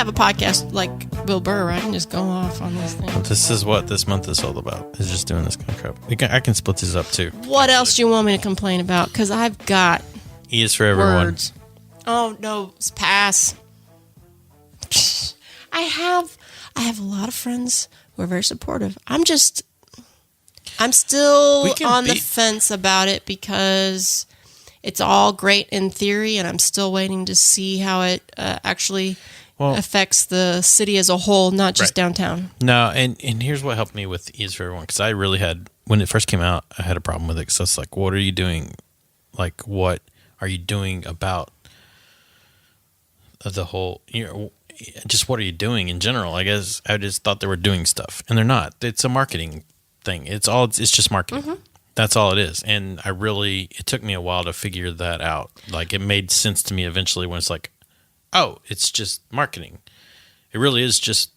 have a podcast like Bill Burr. I can just go off on these things. This is what this month is all about. Is just doing this kind of crap. I can split these up too. What else do you want me to complain about? Because I've got E is for everyone. words. Oh no, pass. I have a lot of friends who are very supportive. I'm still on the fence about it because it's all great in theory, and I'm still waiting to see how it actually affects the city as a whole, not just downtown. No, and here's what helped me with E is for everyone, because I really had, when it first came out, I had a problem with it, because I was like, what are you doing? Like, what are you doing about the whole, just what are you doing in general? I guess I just thought they were doing stuff, and they're not. It's a marketing thing. It's just marketing. Mm-hmm. That's all it is. And it took me a while to figure that out. Like, it made sense to me eventually when it's like, oh, it's just marketing. It really is just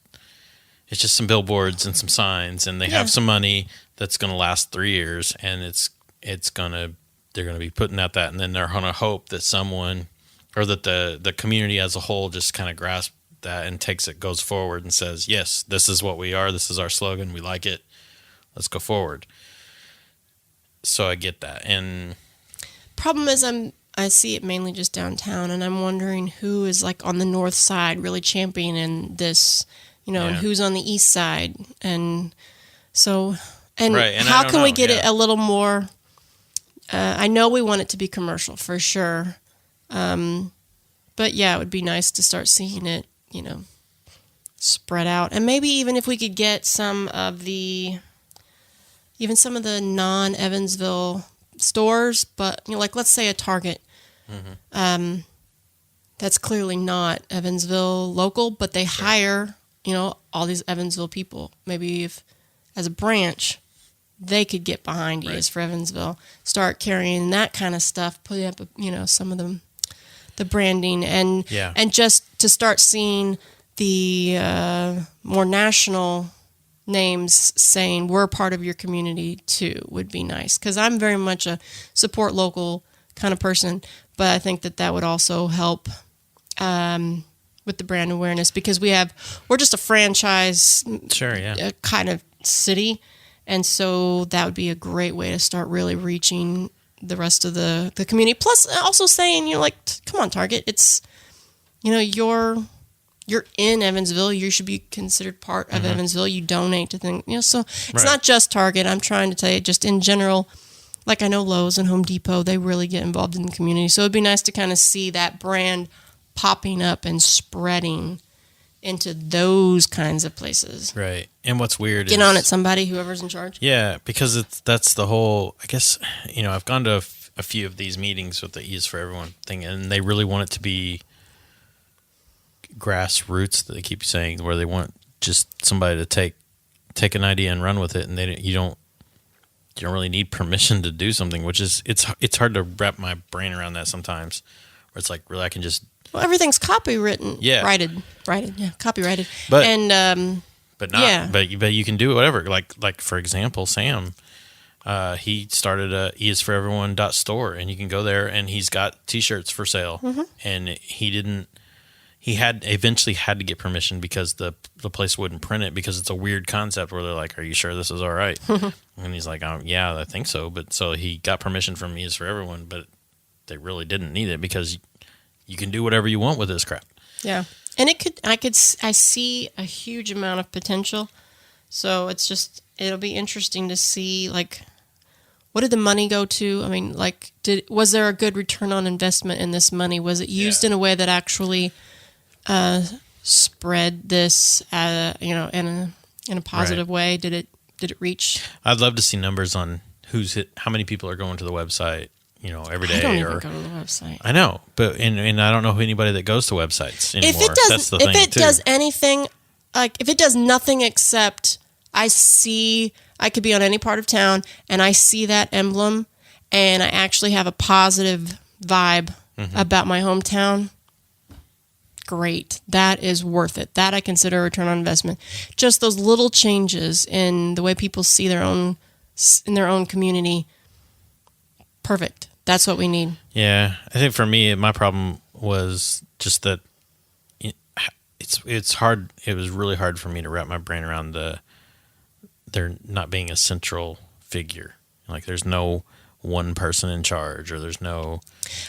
some billboards and some signs, and they have some money that's going to last 3 years, and they're going to be putting out that, and then they're going to hope that someone, or that the community as a whole just kind of grasps that and goes forward and says, yes, this is what we are. This is our slogan. We like it. Let's go forward. So I get that. And problem is I see it mainly just downtown, and I'm wondering who is like on the north side really championing this, and who's on the east side. And so, and how can we get it a little more, I know we want it to be commercial for sure. But yeah, it would be nice to start seeing it, spread out. And maybe even if we could get some of the non-Evansville stores, but like let's say a Target, that's clearly not Evansville local, but they hire all these Evansville people. Maybe if as a branch they could get behind E is for Evansville, start carrying that kind of stuff, put up some of the branding, and just to start seeing the more national names saying we're part of your community too would be nice, because I'm very much a support local kind of person, but I think that would also help with the brand awareness, because we're just a franchise kind of city, and so that would be a great way to start really reaching the rest of the community, plus also saying come on Target, it's you're in Evansville. You should be considered part of Evansville. You donate to things, so it's not just Target. I'm trying to tell you, just in general, like I know Lowe's and Home Depot, they really get involved in the community. So it'd be nice to kind of see that brand popping up and spreading into those kinds of places. Right. And what's weird Get on it, somebody, whoever's in charge. Yeah, because that's the whole, I guess, I've gone to a few of these meetings with the E is for everyone thing, and they really want it to be grassroots, that they keep saying, where they want just somebody to take an idea and run with it, and you don't really need permission to do something, which is it's hard to wrap my brain around that sometimes, where it's like, really, I can just everything's copywritten, copyrighted, but you can do whatever, like for example, Sam, he started a eisforeveryone.store, and you can go there, and he's got t-shirts for sale, and he eventually had to get permission because the place wouldn't print it, because it's a weird concept where they're like, are you sure this is all right? And he's like, yeah, I think so. But so he got permission from E is for Everyone, but they really didn't need it, because you can do whatever you want with this crap. Yeah. And I see a huge amount of potential. So it'll be interesting to see, what did the money go to? I mean, was there a good return on investment in this money? Was it used in a way that actually spread this, in a positive way? Did it reach? I'd love to see numbers on how many people are going to the website, every day. I don't even go to the website. I know, but and I don't know anybody that goes to websites anymore. If it does anything, if it does nothing except I could be on any part of town and I see that emblem and I actually have a positive vibe about my hometown, great. That is worth it. That I consider a return on investment. Just those little changes in the way people see in their own community. Perfect. That's what we need. Yeah. I think for me, my problem was just that it's it's hard. It was really hard for me to wrap my brain around there not being a central figure. Like there's no one person in charge, or there's no.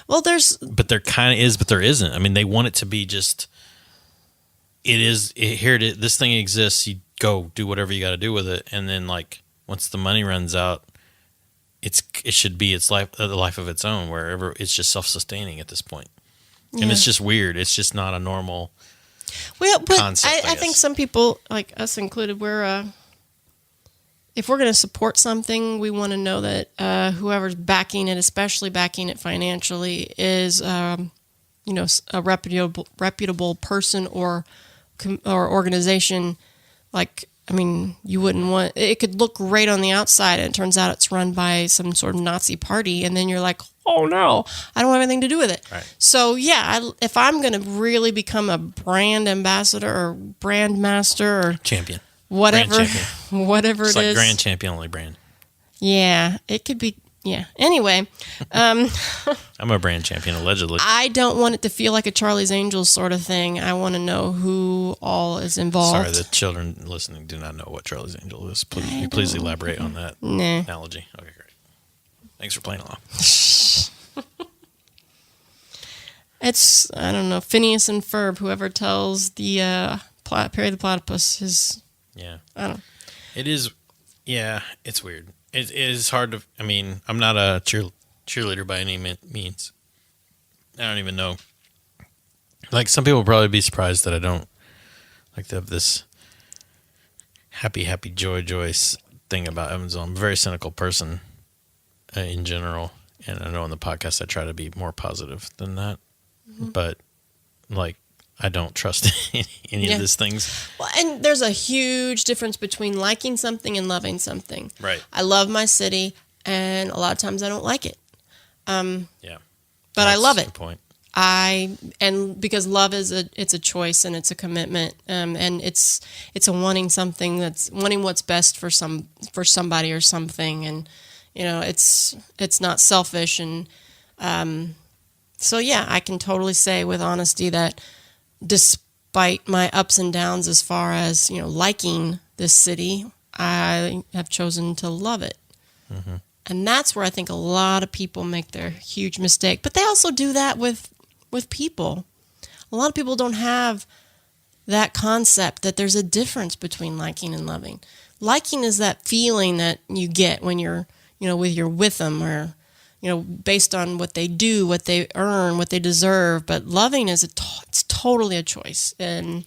Well, but there kind of is, but there isn't. I mean, they want it to be just. It is here. It is, this thing exists. You go do whatever you got to do with it, and then like once the money runs out, it should be its life, the life of its own. Wherever it's just self-sustaining at this point, and it's just weird. It's just not a normal. Well, but concept, I think some people, like us included, if we're going to support something, we want to know that whoever's backing it, especially backing it financially, is a reputable person or organization. Like, I mean, you wouldn't want it could look great on the outside, and it turns out it's run by some sort of Nazi party, and then you're like, oh no, I don't have anything to do with it. Right. So yeah, if I'm going to really become a brand ambassador or brand master or champion, whatever it it's like is, grand champion only brand. Yeah, it could be. Yeah. Anyway, I'm a brand champion allegedly. I don't want it to feel like a Charlie's Angels sort of thing. I want to know who all is involved. Sorry, the children listening do not know what Charlie's Angel is. Please elaborate on that analogy. Okay, great. Thanks for playing along. It's, I don't know, Phineas and Ferb, whoever tells the Perry the Platypus his... Yeah. I don't know. It is, yeah, it's weird. It is hard to, I mean, I'm not a cheerleader by any means. I don't even know. Like, some people will probably be surprised that I don't like to have this happy, joy thing about Evansville. I'm a very cynical person in general. And I know on the podcast I try to be more positive than that. Mm-hmm. But, like, I don't trust any of these things. Well, and there's a huge difference between liking something and loving something. Right. I love my city, and a lot of times I don't like it. Yeah. But I love it. Good point. And because love it's a choice and it's a commitment, and it's a wanting something wanting what's best for somebody or something, and it's not selfish, and so yeah, I can totally say with honesty that despite my ups and downs as far as liking this city, I have chosen to love it. Mm-hmm. And that's where I think a lot of people make their huge mistake. But they also do that with people. A lot of people don't have that concept that there's a difference between liking and loving. Liking is that feeling that you get when you're with them, or based on what they do, what they earn, what they deserve. But loving is it's totally a choice. And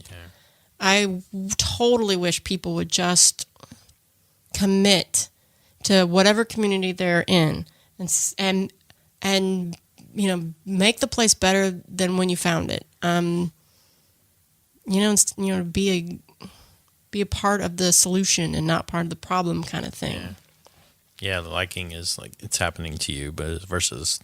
I totally wish people would just commit to whatever community they're in, and make the place better than when you found it. Be a part of the solution and not part of the problem, kind of thing. Yeah, the liking is like it's happening to you, but versus,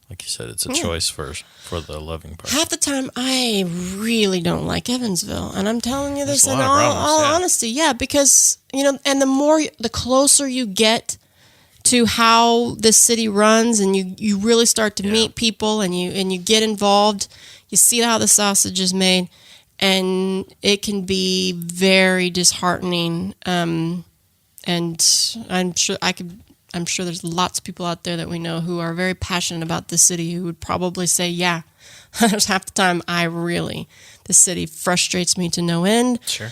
like you said, it's a choice for the loving part. Half the time, I really don't like Evansville, and I'm telling you this in all honesty. Yeah, because and the closer you get to how this city runs, and you really start to meet people, and you get involved, you see how the sausage is made, and it can be very disheartening. And I'm sure there's lots of people out there that we know who are very passionate about the city who would probably say, yeah, there's half the time the city frustrates me to no end. Sure.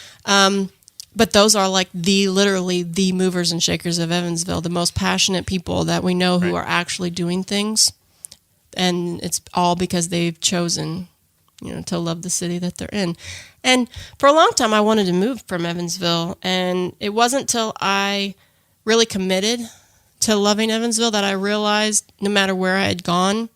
But those are like literally the movers and shakers of Evansville, the most passionate people that we know who are actually doing things. And it's all because they've chosen, to love the city that they're in. And for a long time, I wanted to move from Evansville. And it wasn't till I really committed to loving Evansville that I realized no matter where I had gone,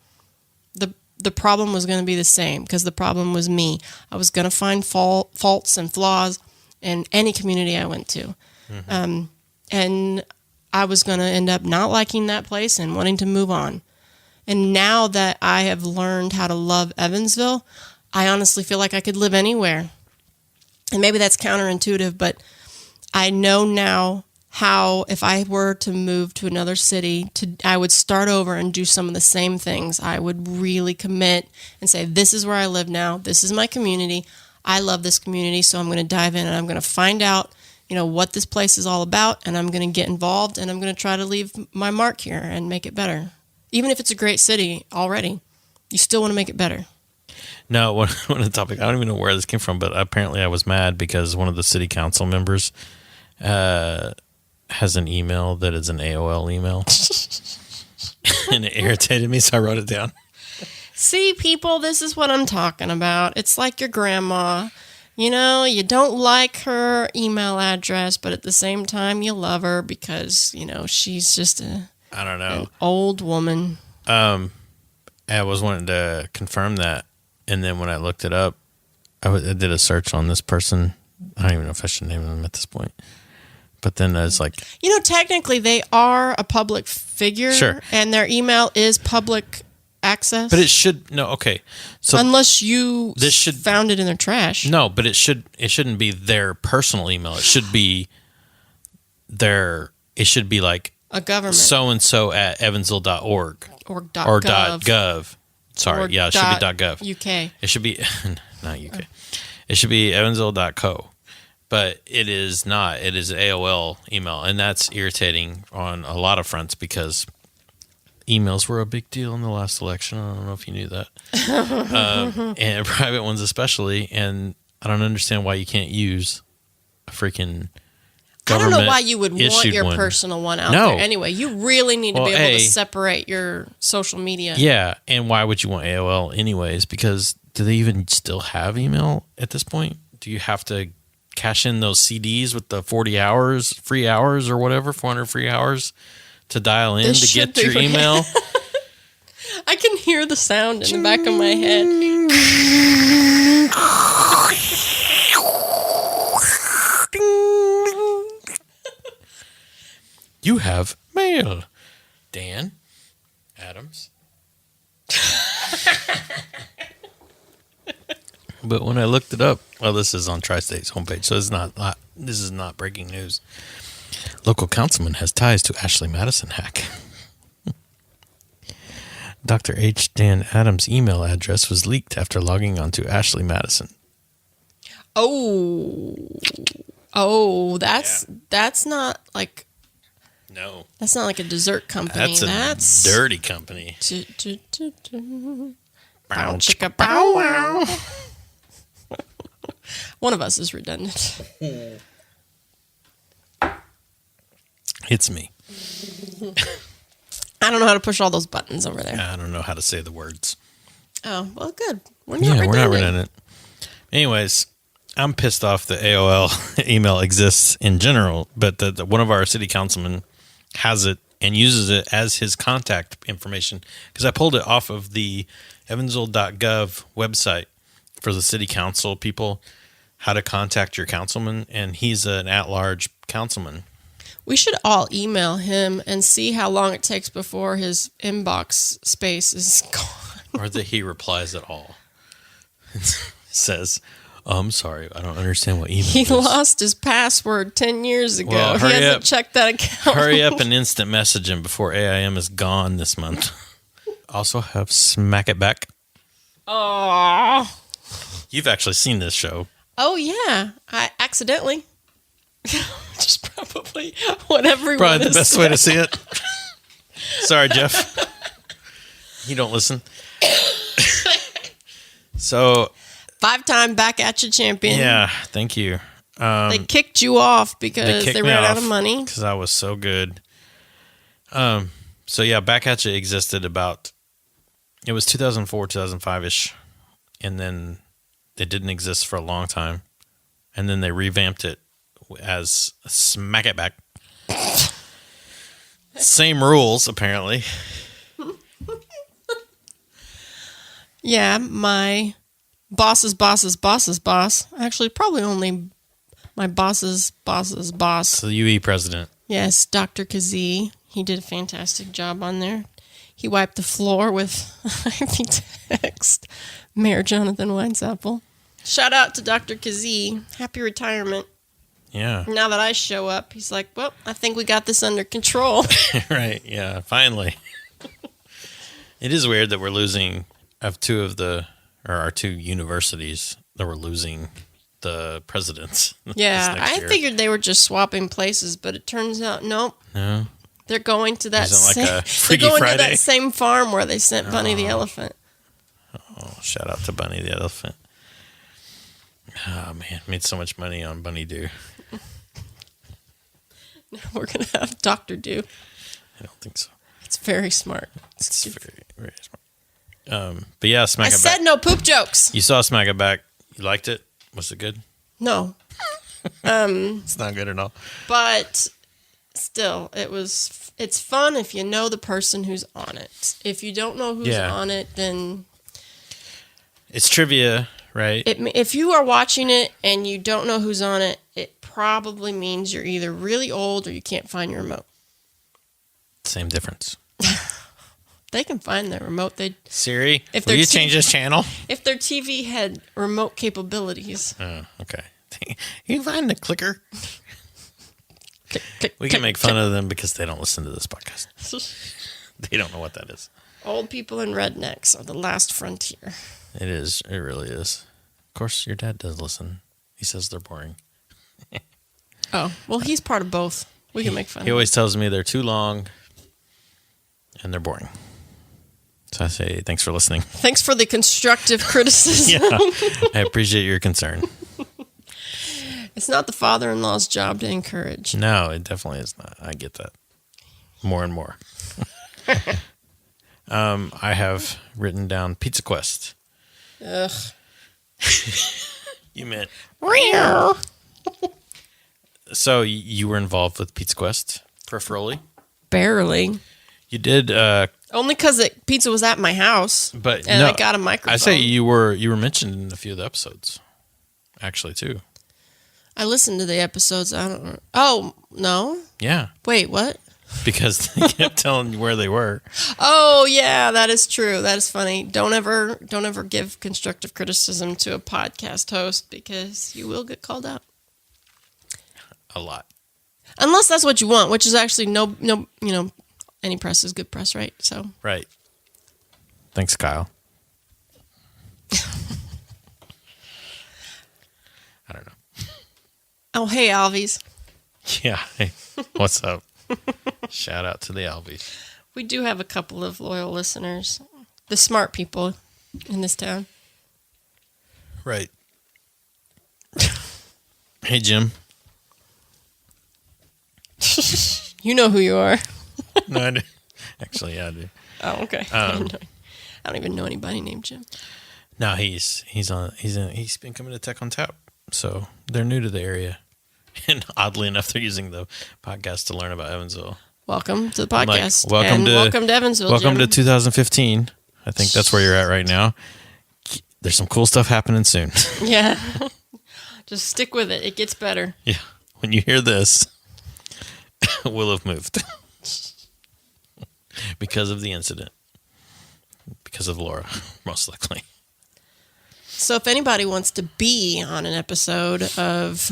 the problem was going to be the same, because the problem was me. I was going to find faults and flaws in any community I went to. Mm-hmm. And I was going to end up not liking that place and wanting to move on. And now that I have learned how to love Evansville, I honestly feel like I could live anywhere. And maybe that's counterintuitive, but I know now how, if I were to move to another city, I would start over and do some of the same things. I would really commit and say, this is where I live now. This is my community. I love this community, so I'm going to dive in and I'm going to find out, what this place is all about, and I'm going to get involved, and I'm going to try to leave my mark here and make it better. Even if it's a great city already, you still want to make it better. No, one of the topic, I don't even know where this came from, but apparently I was mad because one of the city council members has an email that is an AOL email. And it irritated me, so I wrote it down. See, people, this is what I'm talking about. It's like your grandma. You don't like her email address, but at the same time, you love her because, she's just I don't know. An old woman. I was wanting to confirm that. And then when I looked it up, I did a search on this person. I don't even know if I should name them at this point. But then it's like... technically they are a public figure. Sure. And their email is public access. But it should... No, okay. So unless you found it in their trash. No, but it shouldn't be their personal email. It should be it should be like... A government. So-and-so at evansville.org. Or .gov. Sorry, or it should be .gov. UK. It should be, not UK. It should be evansville.co. But it is not. It is AOL email. And that's irritating on a lot of fronts because emails were a big deal in the last election. I don't know if you knew that. And private ones especially. And I don't understand why you can't use a freaking I don't know why you would want your personal one out there. Anyway, you really need to be able to separate your social media. Yeah, and why would you want AOL anyways? Because do they even still have email at this point? Do you have to cash in those CDs with the 40 hours, free hours or whatever, 400 free hours to dial in to get your email? I can hear the sound in the back of my head. You have mail, Dan Adams. But when I looked it up, this is on Tri-State's homepage, so this is not breaking news. Local councilman has ties to Ashley Madison hack. Dr. H. Dan Adams' email address was leaked after logging onto Ashley Madison. That's not like... No. That's not like a dessert company. That's a dirty company. Bow chicka bow wow. One of us is redundant. It's me. I don't know how to push all those buttons over there. I don't know how to say the words. Oh, well, good. We're not redundant. Anyways, I'm pissed off that AOL email exists in general, but one of our city councilmen has it and uses it as his contact information because I pulled it off of the evansville.gov website for the city council people, how to contact your councilman, and he's an at-large councilman. We should all email him and see how long it takes before his inbox space is gone. Or that he replies at all. Says... I'm sorry, I don't understand what email He is. lost his password 10 years ago. Well, he hasn't checked that account. Hurry up and instant message him before AIM is gone this month. Also have Smack It Back. Oh. You've actually seen this show. Oh, yeah. I accidentally. Just probably what everyone Probably the best way to see it. Sorry, Jeff. You don't listen. So... 5-time back at you champion. Yeah, thank you. They kicked you off because they ran out of money. Because I was so good. So yeah, Back At You existed it was 2004, 2005-ish. And then it didn't exist for a long time. And then they revamped it as Smack It Back. Same rules, apparently. Yeah, my... boss's boss. Actually, probably only my boss's boss. So the UE president. Yes, Dr. Kazee. He did a fantastic job on there. He wiped the floor with IP text. Mayor Jonathan Weinsapple. Shout out to Dr. Kazee. Happy retirement. Yeah. Now that I show up, he's like, well, I think we got this under control. Right, yeah, finally. It is weird that we're losing our two universities they were losing the presidents. Yeah, this next I year. figured they were just swapping places, but it turns out nope. No, They're going to that Isn't it like a they're Freaky going to Friday? that same farm where they sent Bunny the elephant. Oh, shout out to Bunny the elephant. Oh man, made so much money on Bunny Doo. We're gonna have Dr. Do. I don't think so. It's very smart. It's very, very smart. But yeah, Smack I It said Back. no poop jokes. You saw Smack It Back. You liked it? Was it good? No. It's not good at all. But still, it's fun if you know the person who's on it. If you don't know who's Yeah. on it, then It's trivia, right? if you are watching it and you don't know who's on it, it probably means you're either really old or you can't find your remote. Same difference. They can find their remote. Siri, If will they're you change this channel? If their TV had remote capabilities. Oh, okay. You find the clicker. Click, click, We can click, make fun of them because they don't listen to this podcast. They don't know what that is. Old people and rednecks are the last frontier. It is. It really is. Of course, your dad does listen. He says they're boring. Oh, well, he's part of both. We can make fun He of always tells me they're too long and they're boring. So I say, thanks for listening. Thanks for the constructive criticism. Yeah, I appreciate your concern. It's not the father-in-law's job to encourage. No, it definitely is not. I get that more and more. I have written down Pizza Quest. Ugh. You meant so you were involved with Pizza Quest peripherally? Barely. You did, Only because pizza was at my house. but And no, I got a microphone. I say you were mentioned in a few of the episodes, actually too. I listened to the episodes. I don't know. Oh, no. Yeah, Wait, what? because they kept telling you where they were. Oh, yeah, that is true. That is funny. Don't ever give constructive criticism to a podcast host because you will get called out. A lot. Unless that's what you want, which is actually no, any press is good press, right? So Right. Thanks, Kyle. I don't know. oh, hey, Alvies. Yeah. Hey, what's up? Shout out to the Albies. We do have a couple of loyal listeners, the smart people in this town. Right. Hey, Jim. You know who you are. No, I do. Actually, yeah, I do. Oh, okay. I don't even know anybody named Jim. No, he's been coming to Tech on Tap, so they're new to the area, and oddly enough, they're using the podcast to learn about Evansville. Welcome to the I'm like, podcast. welcome to Evansville. Welcome Jim. to 2015. I think that's where you're at right now. There's some cool stuff happening soon. Yeah. Just stick with it. It gets better. Yeah. When you hear this, we'll have moved because of the incident. Because of Laura, most likely. So if anybody wants to be on an episode of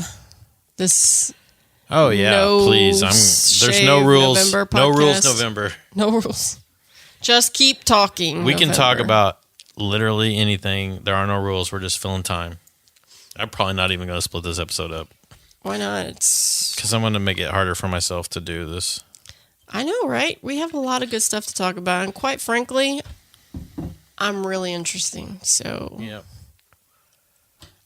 this Oh yeah, No please. There's no Shave rules. November No rules podcast. November. No rules. Just keep talking. We can talk November. about literally anything. There are no rules. We're just filling time. I'm probably not even going to split this episode up Why not? It's because I'm going to make it harder for myself to do this. I know, right? We have a lot of good stuff to talk about, and quite frankly, I'm really interesting. So Yeah.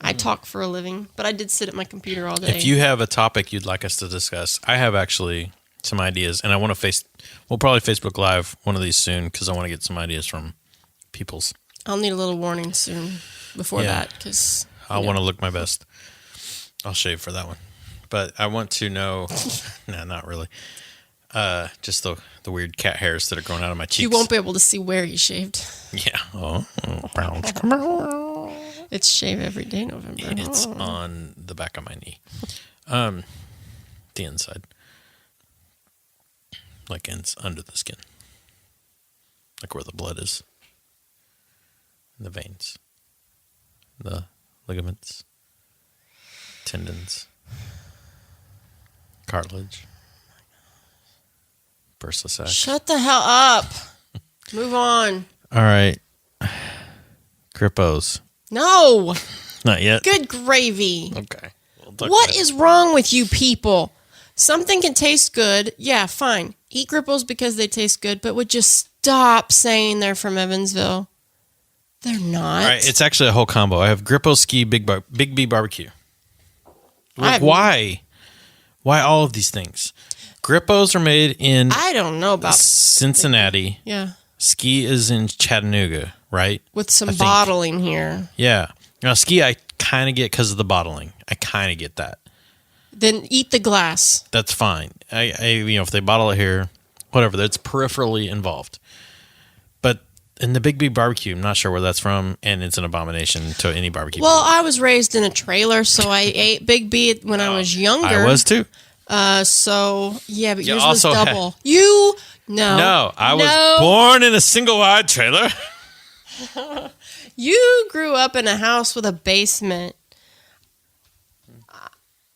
I talk for a living, but I did sit at my computer all day. If you have a topic you'd like us to discuss, I have actually some ideas, and I want to we'll probably Facebook Live one of these soon because I want to get some ideas from people's. I'll need a little warning soon before Yeah. that because I want to look my best. I'll shave for that one. But I want to know, no, not really. Just the weird cat hairs that are growing out of my cheeks. you won't be able to see where he shaved. Yeah. Oh. It's shave every day, November. It's on the back of my knee. The inside. Like under the skin. Like where the blood is. The veins. The ligaments. Tendons. Cartilage. Bursa sac. Shut the hell up. Move on. All right. Grippos. No. Not yet. Good gravy. Okay. We'll What is wrong with you people? Something can taste good. Yeah, fine. Eat Gripples because they taste good, but would just stop saying they're from Evansville. They're not. All right, it's actually a whole combo. I have Grippo Ski Big B Barbecue. Why? Why all of these things? Grippos are made in I don't know about Cincinnati. Yeah. Ski is in Chattanooga, right? With some bottling here. Yeah. Now, Ski I kind of get because of the bottling. I kind of get that. Then eat the glass. That's fine. I if they bottle it here, whatever. That's peripherally involved. But in the Big B Barbecue, I'm not sure where that's from, and it's an abomination to any barbecue. Well, I was raised in a trailer, so I ate Big B when I was younger. I was too. So yeah, but You yours was also double. No, I was born in a single wide trailer. You grew up in a house with a basement.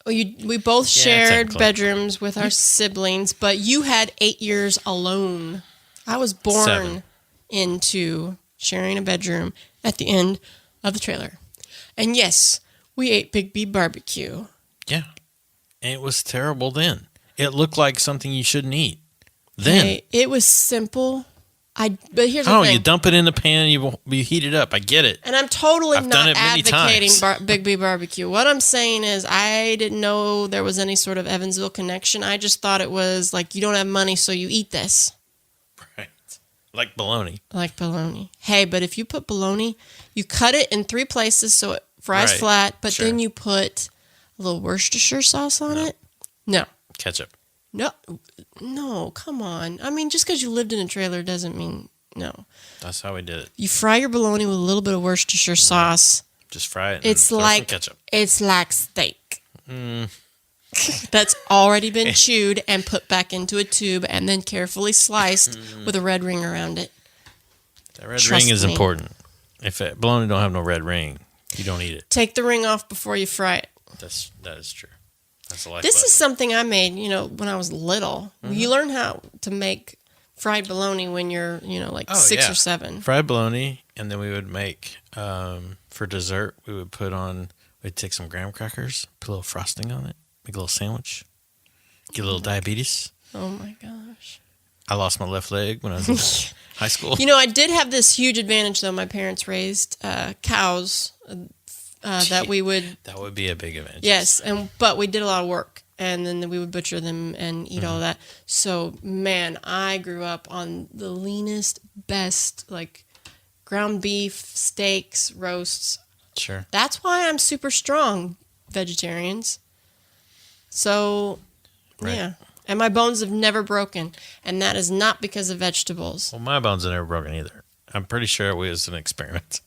We both shared technically. bedrooms with our siblings, but you had 8 years alone. I was born 7. into sharing a bedroom at the end of the trailer. And yes, we ate Big B barbecue. Yeah. And it was terrible then. It looked like something you shouldn't eat. Then. Hey, it was simple. But here's the Oh, thing. you dump it in the pan, you heat it up. I get it. And I'm totally I've done not it many advocating times. Big B barbecue. What I'm saying is I didn't know there was any sort of Evansville connection. I just thought it was like you don't have money, so you eat this. Right. Like bologna. Like bologna. Hey, but if you put bologna, you cut it in 3 places so it fries Right. flat, but Sure. then you put a little Worcestershire sauce on it. No. Ketchup. No, come on. I mean, just because you lived in a trailer doesn't mean no. That's how we did it. You fry your bologna with a little bit of Worcestershire sauce. Just fry it. And It's throw some like ketchup. steak. That's already been chewed and put back into a tube and then carefully sliced with a red ring around it. The red Trust ring is me. important. If bologna don't have no red ring, you don't eat it. Take the ring off before you fry it. That is true. That's a life This lesson. is something I made, when I was little. You learn how to make fried bologna when you're, like 6 or 7. Fried bologna, and then we would make for dessert. We'd take some graham crackers, put a little frosting on it, make a little sandwich, get a little diabetes. Oh my gosh. I lost my left leg when I was in high school. I did have this huge advantage though. My parents raised cows that we would. That would be a big advantage. Yes, but we did a lot of work, and then we would butcher them and eat all that. So, man, I grew up on the leanest, best, like ground beef, steaks, roasts. Sure. That's why I'm super strong, vegetarians. So, Right. yeah. And my bones have never broken, and that is not because of vegetables. Well, my bones have never broken either. I'm pretty sure it was an experiment.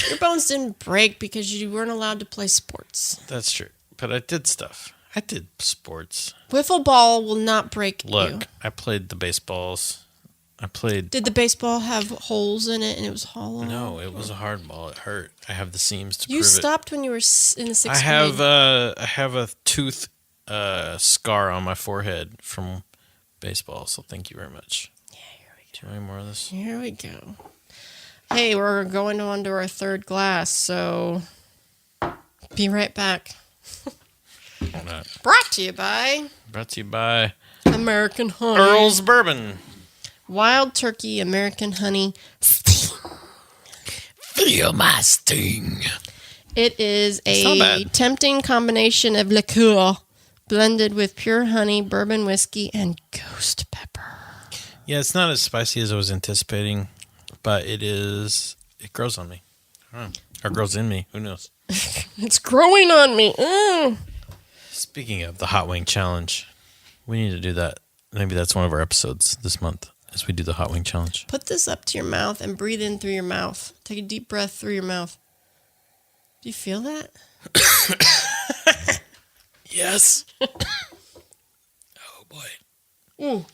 Your bones didn't break because you weren't allowed to play sports. That's true. But I did stuff. I did sports. Wiffle ball will not break you. Look, I played the baseballs. Did the baseball have holes in it and it was hollow? No, it was a hard ball. It hurt. I have the seams to You prove stopped when you were in the 6th it. I have a tooth scar on my forehead from baseball. So thank you very much. Yeah, here we Do you want any more of this? go. Here we go. Hey, we're going on to our 3rd glass, so be right back. Hold on. Brought to you by Brought to you by American Honey. Earl's Bourbon. Wild Turkey American Honey Sting. Feel my sting. It is It's not a bad. tempting combination of liqueur blended with pure honey, bourbon whiskey, and ghost pepper. Yeah, it's not as spicy as I was anticipating, but it grows on me. I don't know. Or grows in me. Who knows? It's growing on me. Speaking of the Hot Wing Challenge, we need to do that. Maybe that's one of our episodes this month as we do the Hot Wing Challenge. Put this up to your mouth and breathe in through your mouth. Take a deep breath through your mouth. Do you feel that? Yes. Oh, boy. Ooh.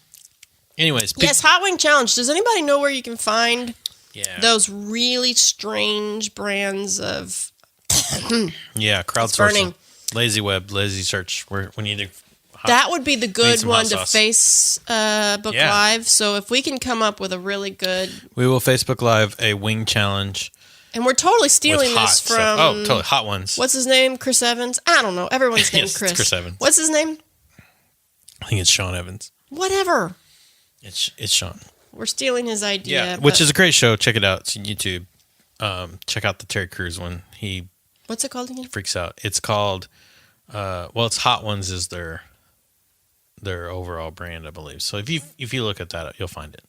Anyways. Yes, Hot Wing Challenge. Does anybody know where you can find Yeah. those really strange brands of... Yeah, It's burning. crowdsourcing. Lazy web, lazy search. We need to... That would be the good some one hot to sauce. Facebook Yeah. Live. So if we can come up with a really good... We will Facebook Live a wing challenge And we're totally with stealing hot this from... stuff. Oh, totally. Hot Ones. What's his name? Chris Evans? I don't know. Everyone's named Yes, Chris. it's Chris Evans. What's his name? I think it's Sean Evans. Whatever. It's Sean. We're stealing his idea. Yeah, which is a great show. Check it out. It's on YouTube. Check out the Terry Crews one. He What's it called again? freaks out. It's called, it's Hot Ones is their overall brand, I believe. So if you look at that, you'll find it.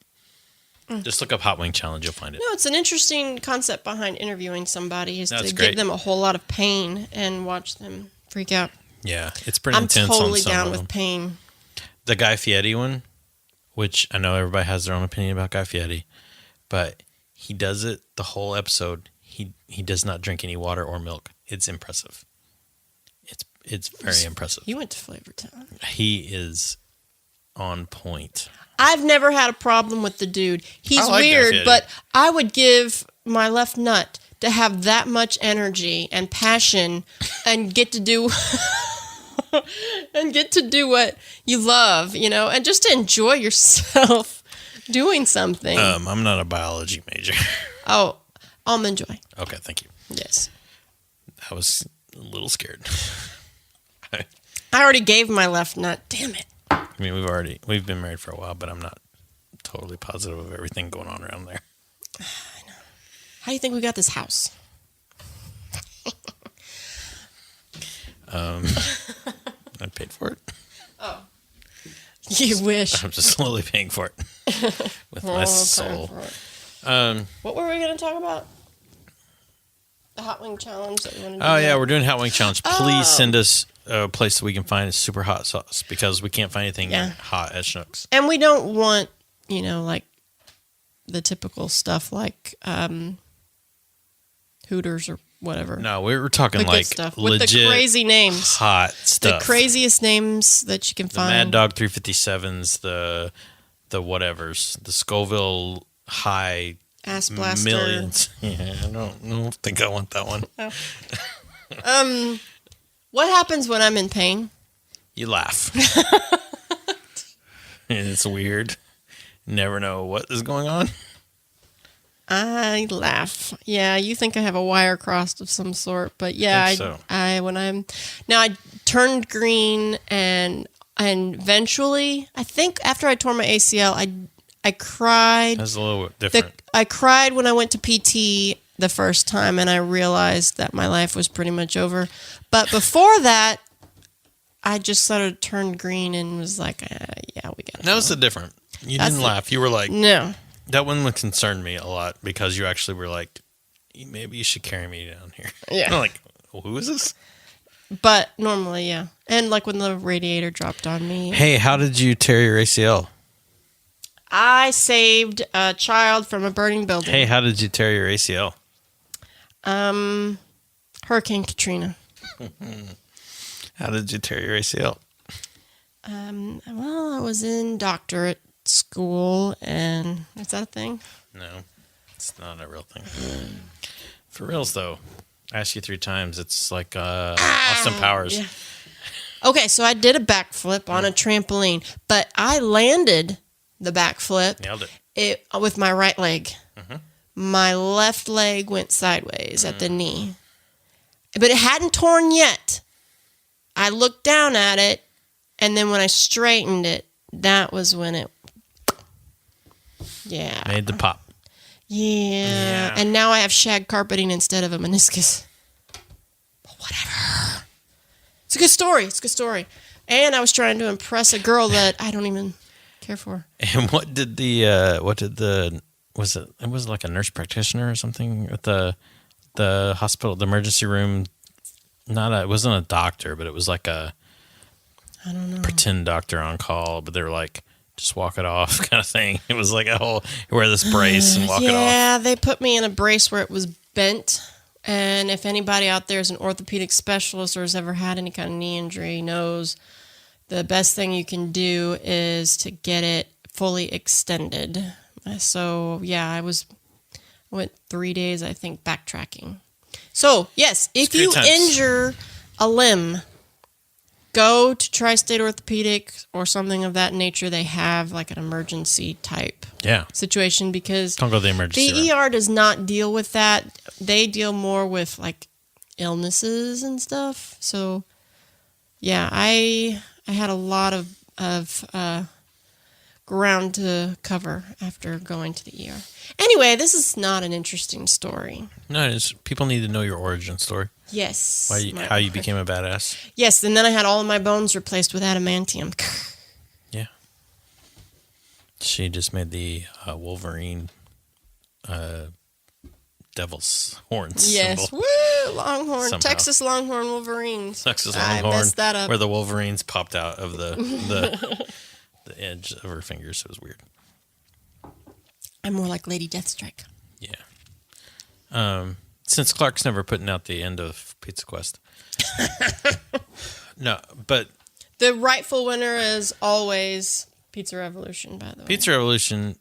Just look up Hot Wing Challenge, you'll find it. No, it's an interesting concept behind interviewing somebody is That's to great. give them a whole lot of pain and watch them freak out. Yeah, it's pretty I'm intense totally on some down of with them. pain. The Guy Fieri one, which I know everybody has their own opinion about Guy Fieri, but he does it the whole episode. He does not drink any water or milk. It's impressive. It's very impressive. You went to Flavortown. He is on point. I've never had a problem with the dude. He's I like weird, Guy Fieri. but I would give my left nut to have that much energy and passion and get to do what you love, and just to enjoy yourself doing something. I'm not a biology major. Oh, almond joy. Okay, thank you. Yes. I was a little scared. I already gave my left nut. Damn it. I mean, we've been married for a while, but I'm not totally positive of everything going on around there. I know. How do you think we got this house? I paid for it. Oh. You wish. I'm just slowly paying for it with my soul. What were we going to talk about? The hot wing challenge that we want to do. Oh, yeah, we're doing Hot Wing Challenge. Please Oh. send us a place that we can find super hot sauce because we can't find anything Yeah. hot at Schnucks. And we don't want, like the typical stuff like Hooters or whatever. No, we were talking The good like stuff with legit the crazy names. hot stuff. The craziest names that you can the find. Mad Dog 357s, the whatevers, the Scoville High Ass Blaster. Millions. Yeah, I don't think I want that one. What happens when I'm in pain? You laugh. It's weird. Never know what is going on. I laugh. Yeah, you think I have a wire crossed of some sort, but yeah, I turned green and eventually, I think after I tore my ACL, I cried. That's a little different. I cried when I went to PT the first time, and I realized that my life was pretty much over. But before that, I just sort of turned green and was like, "Yeah, we got it." That was the different. You That's didn't the- laugh. You were like, No. that one would concern me a lot because you actually were like, maybe you should carry me down here. Yeah. I'm like, who is this? But normally, yeah. And like when the radiator dropped on me. Hey, how did you tear your ACL? I saved a child from a burning building. Hey, how did you tear your ACL? Hurricane Katrina. How did you tear your ACL? Well, I was in doctorate school, and is that a thing? No, it's not a real thing. For reals, though, I asked you 3 times. It's like Austin Powers. Yeah. Okay, so I did a backflip on a trampoline, but I landed the backflip Nailed it. with my right leg. My left leg went sideways at the knee, but it hadn't torn yet. I looked down at it, and then when I straightened it, that was when it. Yeah. Made the pop. Yeah. And now I have shag carpeting instead of a meniscus. But whatever. It's a good story. It's a good story. And I was trying to impress a girl that I don't even care for. And was it like a nurse practitioner or something at the hospital, the emergency room? It wasn't a doctor, but it was like a I don't know. pretend doctor on call, but they were like, just walk it off kind of thing. It was like a whole, wear this brace and walk it off. Yeah, they put me in a brace where it was bent. And if anybody out there is an orthopedic specialist or has ever had any kind of knee injury knows the best thing you can do is to get it fully extended. So, yeah, I went 3 days, I think, backtracking. So, yes, if you times. injure a limb, go to Tri-State Orthopedic or something of that nature. They have like an emergency type situation because don't go to the emergency the ER does not deal with that. They deal more with like illnesses and stuff. So yeah, I had a lot of ground to cover after going to the ER. Anyway, this is not an interesting story. No, people need to know your origin story. Yes. How you became a badass. Yes, and then I had all of my bones replaced with adamantium. Yeah. She just made the Wolverine devil's horns yes. symbol. Woo! Longhorn. Somehow. Texas Longhorn Wolverines. Texas Longhorn. I messed that up. Where the Wolverines popped out of the edge of her fingers. It was weird. I'm more like Lady Deathstrike. Yeah. Since Clark's never putting out the end of Pizza Quest. No, but the rightful winner is always Pizza Revolution, by the way. Pizza Revolution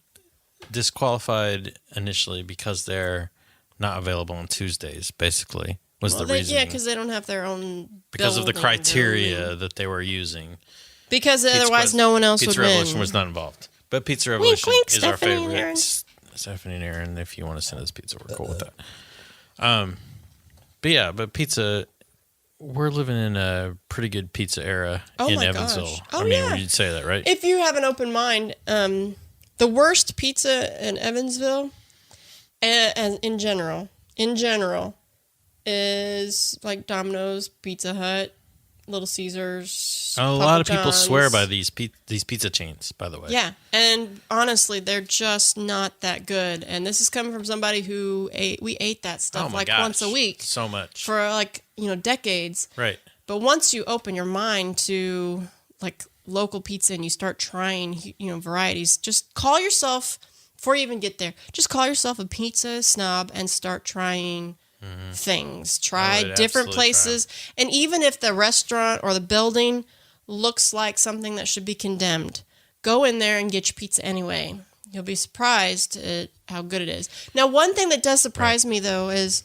disqualified initially because they're not available on Tuesdays, basically, was the reason. Yeah, because they don't have their own because of the criteria that they were using. Because otherwise no one else would win. Pizza Revolution was not involved. But Pizza Revolution wink, is Stephanie our favorite. and Aaron. Stephanie and Aaron, if you want to send us pizza, we're cool with that. But pizza, we're living in a pretty good pizza era in Evansville. Gosh. I mean, you'd say that, right? If you have an open mind, the worst pizza in Evansville, and in general, is like Domino's, Pizza Hut, Little Caesars. A lot of people swear by these pizza chains, by the way. Yeah, and honestly, they're just not that good. And this is coming from somebody who we ate that stuff once a week. So much. For decades. Right. But once you open your mind to like local pizza and you start trying, varieties, just call yourself, before you even get there, just call yourself a pizza snob and start trying things. Try different places. And even if the restaurant or the building looks like something that should be condemned, go in there and get your pizza anyway. You'll be surprised at how good it is. Now, one thing that does surprise me, though, is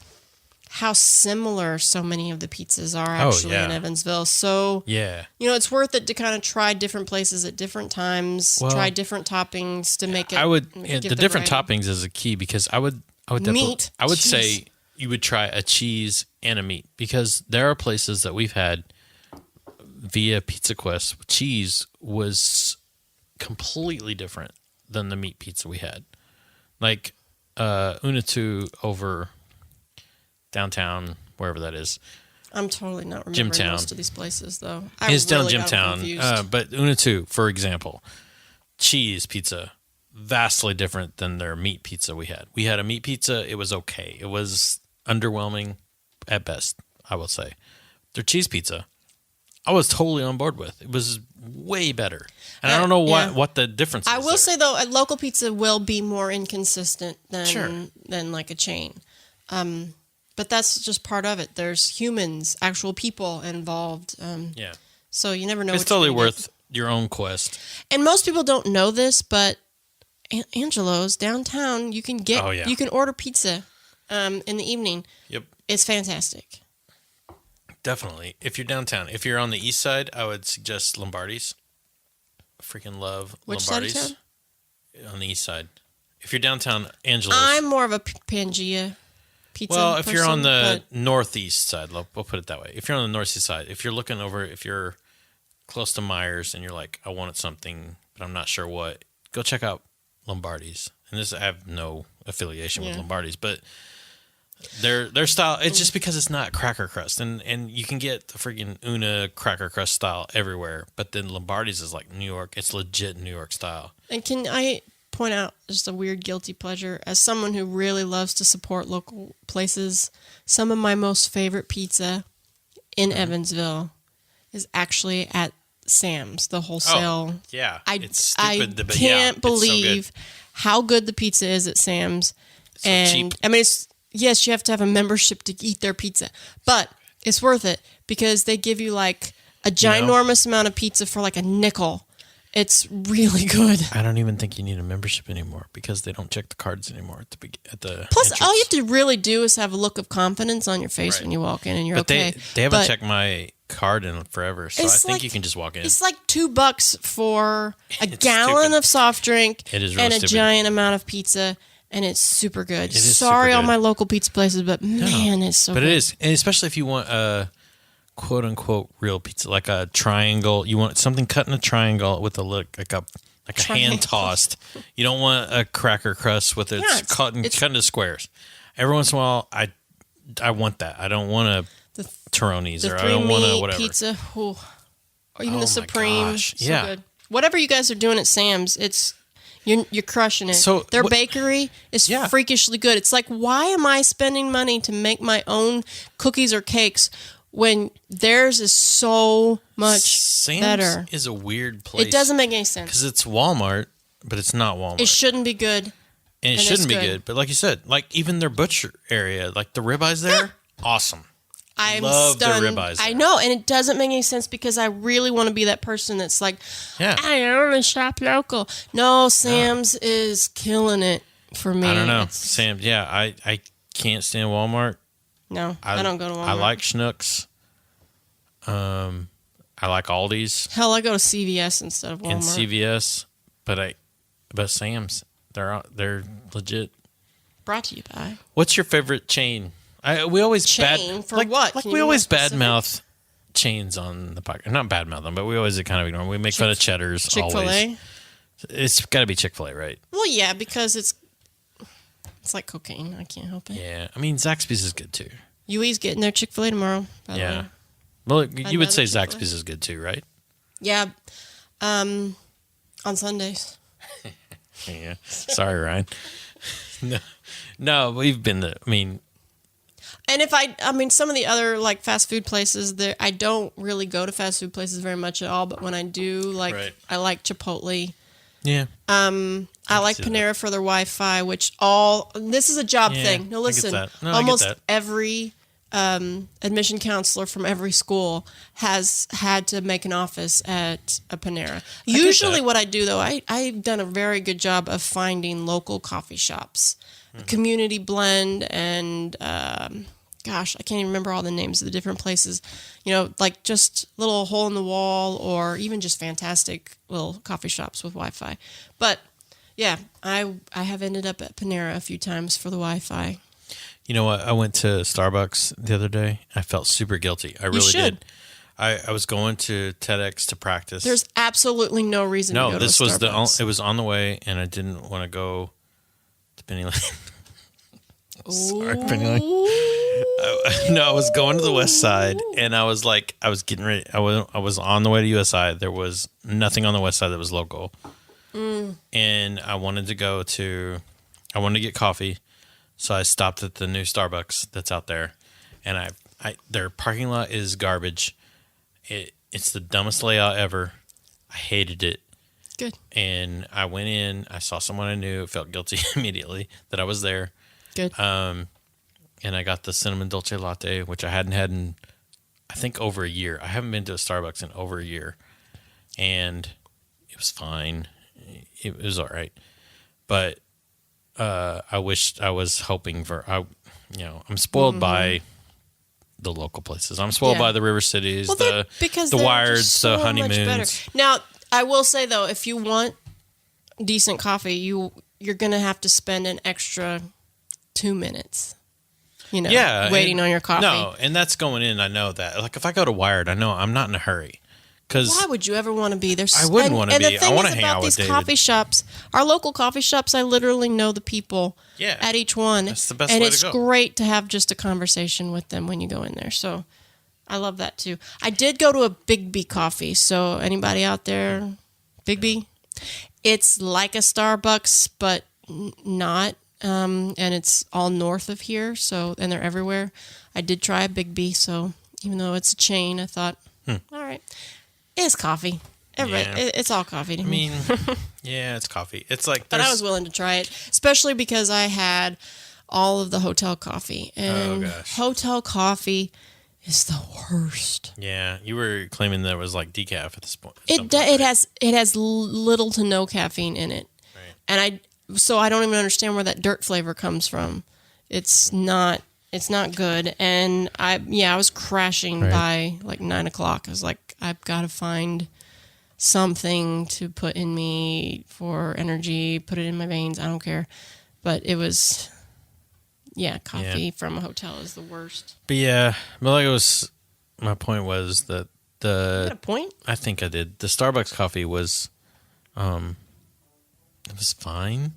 how similar so many of the pizzas are actually in Evansville. So, it's worth it to kind of try different places at different times, try different toppings to make it. The different toppings is a key because I would say you would try a cheese and a meat because there are places that we've had via Pizza Quest. Cheese was completely different than the meat pizza we had. Like Unatu over downtown, wherever that is. I'm totally not remembering Gymtown. Most of these places, though. It's down Gymtown. But Unatu, for example, cheese pizza, vastly different than their meat pizza we had. We had a meat pizza. It was okay. It was underwhelming at best, I will say. Their cheese pizza, I was totally on board with. It was way better. And I don't know what the difference is. I will say, though, a local pizza will be more inconsistent than like a chain. But that's just part of it. There's humans, actual people involved. So you never know. It's totally worth your own quest. And most people don't know this, but Angelo's downtown, you can get, you can order pizza in the evening. Yep. It's fantastic. Definitely. If you're downtown, if you're on the east side, I would suggest Lombardi's. I freaking love Lombardi's. Side of town? On the east side. If you're downtown, Angelo's. I'm more of a Pangea pizza person, you're on the northeast side, we'll put it that way. If you're on the northeast side, if you're looking over, if you're close to Myers and you're like, I wanted something, but I'm not sure what, go check out Lombardi's. And I have no affiliation with Lombardi's, but their style, it's just because it's not cracker crust. And you can get the freaking Una cracker crust style everywhere, but then Lombardi's is like New York. It's legit New York style. And can I point out just a weird guilty pleasure? As someone who really loves to support local places, some of my most favorite pizza in Evansville is actually at Sam's, the wholesale. Oh, yeah. It's stupid. I can't believe how good the pizza is at Sam's. It's so cheap. I mean, yes, you have to have a membership to eat their pizza, but it's worth it because they give you like a ginormous amount of pizza for like a nickel. It's really good. I don't even think you need a membership anymore because they don't check the cards anymore at the Plus, entrance. all you have to really do is have a look of confidence on your face when you walk in, and you're okay. They haven't checked my card in forever, so I think you can just walk in. It's like $2 for a gallon stupid. of soft drink It is really and a stupid. giant amount of pizza, and it's super good. It is Sorry, super all good. my local pizza places, but man, it's so But good. it is, and especially if you want a quote unquote real pizza, like a triangle. You want something cut in a triangle with a look like a hand tossed. You don't want a cracker crust with it's cut into squares. Every once in a while, I want that. I don't want a Toroni's or I don't want a whatever pizza, or even the my Supreme. gosh. So Yeah. good. Whatever you guys are doing at Sam's, you're crushing it. So their bakery is freakishly good. It's like, why am I spending money to make my own cookies or cakes when theirs is so much Sam's better? is a weird place. It doesn't make any sense. because it's Walmart, but it's not Walmart. It shouldn't be good. And it shouldn't be good. But like you said, like even their butcher area, like the ribeyes there, awesome. I'm Love their stunned. ribeyes I there. know, and it doesn't make any sense because I really want to be that person that's like, Yeah. I only shop local. No, Sam's is killing it for me. I don't know. It's- Sam, yeah, I can't stand Walmart. No, I don't go to Walmart. I like Schnucks. I like Aldi's Hell, I go to CVS instead of Walmart. and CVS, but Sam's, they're legit. Brought to you by. What's your favorite chain? We always Chain? For what? Like Can we you be always more specific? badmouth chains on the podcast. Not badmouth them, but we always kind of ignore them. We make fun of Cheddar's. Chick-fil-A? Always. It's got to be Chick-fil-A, right? Well, yeah, because it's like cocaine. I can't help it. Yeah, I mean Zaxby's is good too. UE's getting their Chick-fil-A tomorrow, by the Yeah. way. Well, you would say Chick-fil-A. Zaxby's is good too, right? Yeah. On Sundays. Yeah. Sorry, Ryan. No, we've been the. I mean, And if I mean, some of the other like fast food places, I don't really go to fast food places very much at all. But when I do, like, Right. I like Chipotle. yeah. I like see that. Panera for their Wi-Fi, this is a job Yeah, thing. No, I get listen, that. No, I get almost that. every admission counselor from every school has had to make an office at a Panera. get Usually that. what I do, though, I've done a very good job of finding local coffee shops, Mm-hmm. Community Blend, and gosh, I can't even remember all the names of the different places. You know, like just little hole in the wall or even just fantastic little coffee shops with Wi-Fi. But yeah, I have ended up at Panera a few times for the Wi-Fi. You know what? I went to Starbucks the other day. I felt super guilty. I really should. did. I was going to TEDx to practice. There's absolutely no reason to go to this a was Starbucks. it was on the way, and I didn't want to go to Penny Lane. Sorry, Penny Lane. No, I was going to the West Side, and I was getting ready. I was on the way to USI. There was nothing on the West Side that was local, and I wanted to get coffee, so I stopped at the new Starbucks that's out there, and their parking lot is garbage. It's the dumbest layout ever. I hated it. Good. And I went in. I saw someone I knew. Felt guilty immediately that I was there. Good. And I got the cinnamon dolce latte, which I hadn't had in, I think, over a year. I haven't been to a Starbucks in over a year. And it was fine. It was all right. But I wished I was hoping for, I'm spoiled by the local places. I'm spoiled Yeah. by the River Cities, because the they're Wireds, just so the much Honeymoons. better. Now, I will say though, if you want decent coffee, you're going to have to spend an extra 2 minutes. Waiting on your coffee. No, and that's going in. I know that. Like if I go to Wired, I know I'm not in a hurry. Because Why would you ever want to be there? I wouldn't want to and be. the thing I want is to hang about out with these David. coffee shops, our local coffee shops, I literally know the people at each one. That's the best and way to it's go. great to have just a conversation with them when you go in there. So I love that too. I did go to a Big B coffee. So anybody out there, Big B? It's like a Starbucks, but not. And it's all north of here. And they're everywhere. I did try a Big B. So even though it's a chain, I thought, all right. It's coffee. Everybody, Yeah. it's all coffee to me. I mean, yeah, it's coffee. It's like, But I was willing to try it, especially because I had all of the hotel coffee. And gosh. hotel coffee is the worst. yeah, you were claiming that it was like decaf at this point. at some It point, right? has little to no caffeine in it. Right. And I don't even understand where that dirt flavor comes from. It's not It's not good. And I was crashing by like 9 o'clock. I was like, I've got to find something to put in me for energy, put it in my veins. I don't care. But it was, coffee from a hotel is the worst. But my point was that You had a point? I think I did. The Starbucks coffee was, it was fine,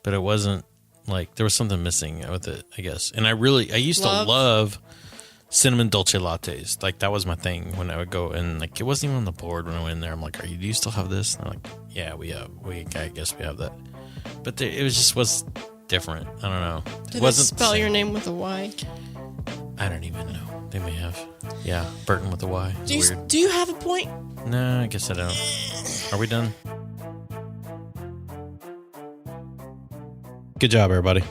but it wasn't like, there was something missing with it, I guess. And I used to love cinnamon dolce lattes. Like, that was my thing when I would go, and like, it wasn't even on the board when I went in there. I'm like, do you still have this? And they're like, yeah, I guess we have that. But it was different. I don't know. Did it spell your name with a Y? I don't even know. They may have. Yeah, Burton with a Y. Do you have a point? No, I guess I don't. Are we done? Good job, everybody.